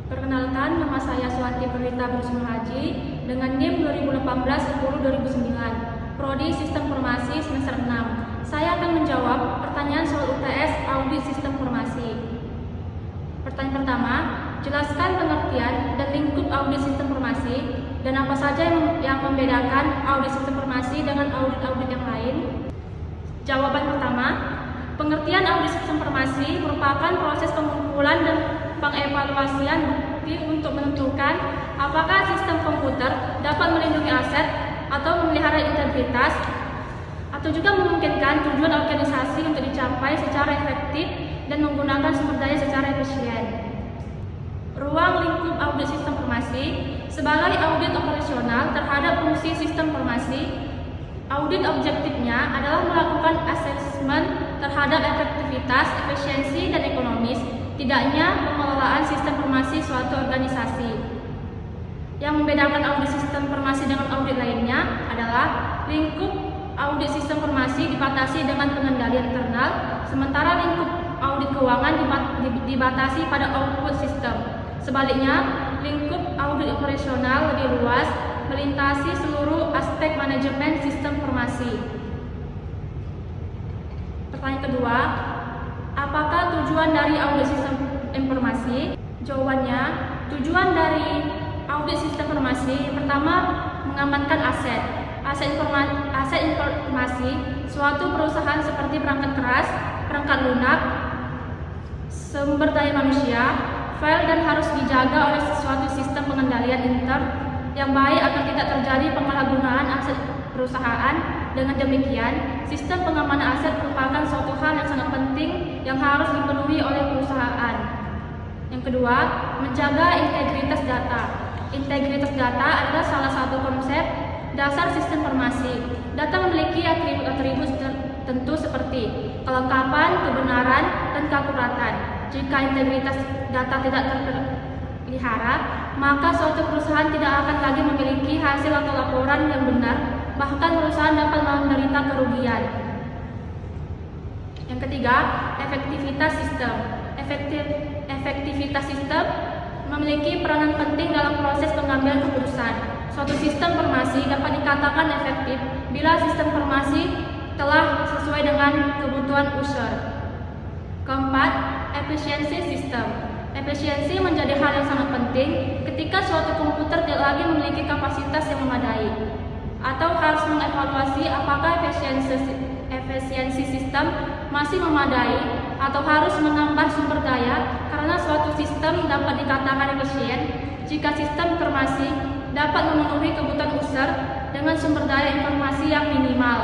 Perkenalkan, nama saya Suwanti Perwita Bersuma Haji dengan NIM 2018-10-2009, Prodi Sistem Informasi semester 6. Saya akan menjawab pertanyaan soal UTS Audit Sistem Informasi. Pertanyaan pertama, jelaskan pengertian dan lingkup audit sistem informasi dan apa saja yang membedakan audit sistem informasi dengan audit-audit yang lain. Jawaban pertama, pengertian audit sistem informasi merupakan proses pengumpulan dan pengevaluasian bukti untuk menentukan apakah sistem komputer dapat melindungi aset atau memelihara integritas atau juga memungkinkan tujuan organisasi untuk dicapai secara efektif dan menggunakan sumber daya secara efisien. Ruang lingkup audit sistem informasi sebagai audit operasional terhadap fungsi sistem informasi. Audit objektifnya adalah melakukan asesmen terhadap efektivitas, efisiensi, dan ekonomis tidaknya pengelolaan sistem informasi suatu organisasi. Yang membedakan audit sistem informasi dengan audit lainnya adalah lingkup audit sistem informasi dibatasi dengan pengendalian internal, sementara lingkup audit keuangan dibatasi pada output sistem. Sebaliknya, lingkup audit operasional lebih luas, melintasi seluruh aspek manajemen sistem informasi. Pertanyaan kedua, apakah tujuan dari audit sistem informasi? Jawabannya, tujuan dari audit sistem informasi pertama mengamankan aset. Aset informasi suatu perusahaan seperti perangkat keras, perangkat lunak, sumber daya manusia, file dan harus dijaga oleh suatu sistem pengendalian intern yang baik agar tidak terjadi penyalahgunaan aset perusahaan. Dengan demikian, sistem pengamanan aset merupakan suatu hal yang sangat penting yang harus dipenuhi oleh perusahaan. Yang kedua, menjaga integritas data. Integritas data adalah salah satu konsep dasar sistem informasi. Data memiliki atribut-atribut tertentu seperti kelengkapan, kebenaran, dan keakuratan. Jika integritas data tidak terpelihara, maka suatu perusahaan tidak akan lagi memiliki hasil atau laporan yang benar, bahkan perusahaan dapat menderita kerugian. Yang ketiga, efektivitas sistem. Efektivitas sistem memiliki peranan penting dalam proses pengambilan keputusan. Suatu sistem informasi dapat dikatakan efektif bila sistem informasi telah sesuai dengan kebutuhan user. Keempat, efisiensi sistem. Efisiensi menjadi hal yang sangat penting ketika suatu komputer tidak lagi memiliki kapasitas yang memadai, atau harus mengevaluasi apakah efisiensi sistem masih memadai atau harus menambah sumber daya karena suatu sistem dapat dikatakan efisien jika sistem informasi dapat memenuhi kebutuhan user dengan sumber daya informasi yang minimal.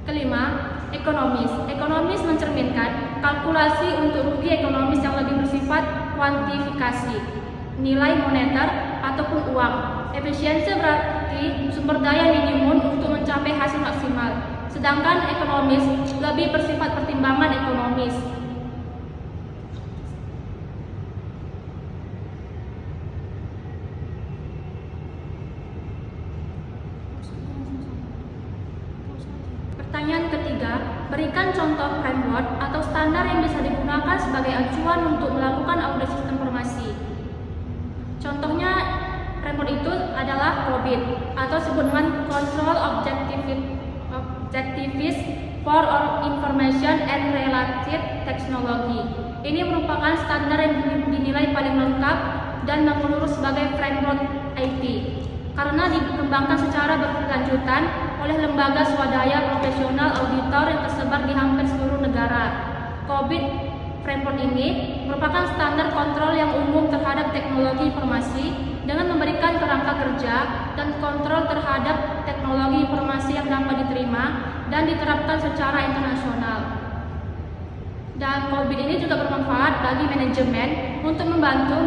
Kelima, ekonomis. Ekonomis mencerminkan kalkulasi untuk rugi ekonomis yang lebih bersifat kuantifikasi, nilai moneter ataupun uang. Efisiensi berarti sumber daya minimum untuk mencapai hasil maksimal, sedangkan ekonomis lebih bersifat pertimbangan ekonomis. Pertanyaan ketiga, berikan contoh framework atau standar yang bisa digunakan sebagai acuan untuk melakukan audit sistem informasi. Contohnya, framework itu adalah COBIT atau disebut dengan Control Objectives for Information and Related Technology. Ini merupakan standar yang dinilai paling lengkap dan menyeluruh sebagai framework IT karena dikembangkan secara berkelanjutan oleh lembaga swadaya profesional auditor yang tersebar di hampir seluruh negara. COBIT framework ini merupakan standar kontrol yang umum terhadap teknologi informasi dengan memberikan kerangka kerja dan kontrol terhadap teknologi informasi yang dapat diterima dan diterapkan secara internasional. Dan COBIT ini juga bermanfaat bagi manajemen untuk membantu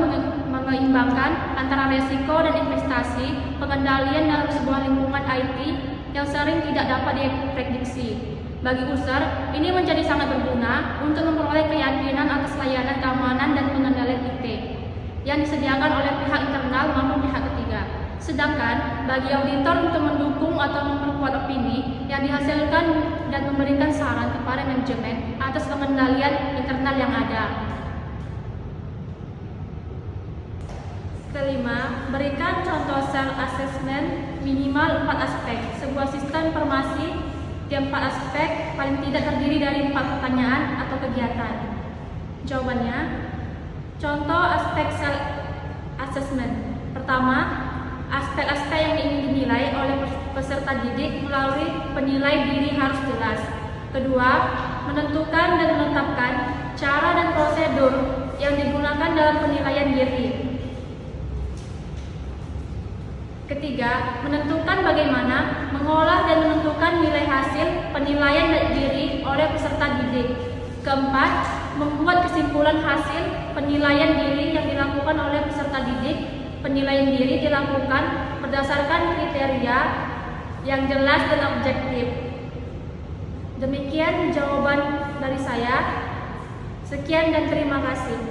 menyeimbangkan antara risiko dan investasi pengendalian dalam sebuah lingkungan IT yang sering tidak dapat diprediksi. Bagi user, ini menjadi sangat berguna untuk memperoleh keyakinan atas layanan keamanan dan pengendalian IT yang disediakan oleh pihak internal maupun pihak ketiga. Sedangkan bagi auditor untuk mendukung atau memperkuat opini yang dihasilkan dan memberikan saran kepada manajemen atas pengendalian internal yang ada. Kelima, berikan contoh self assessment minimal 4 aspek. Sebuah sistem informasi yang 4 aspek paling tidak terdiri dari 4 pertanyaan atau kegiatan. Jawabannya, contoh aspek self assessment. Pertama, aspek-aspek yang ingin dinilai oleh peserta didik melalui penilai diri harus jelas. Kedua, menentukan dan menetapkan cara dan prosedur yang digunakan dalam penilaian diri. Ketiga, menentukan bagaimana mengolah dan menentukan nilai hasil penilaian diri oleh peserta didik. Keempat, membuat kesimpulan hasil penilaian diri yang dilakukan oleh peserta didik. Penilaian diri dilakukan berdasarkan kriteria yang jelas dan objektif. Demikian jawaban dari saya. Sekian dan terima kasih.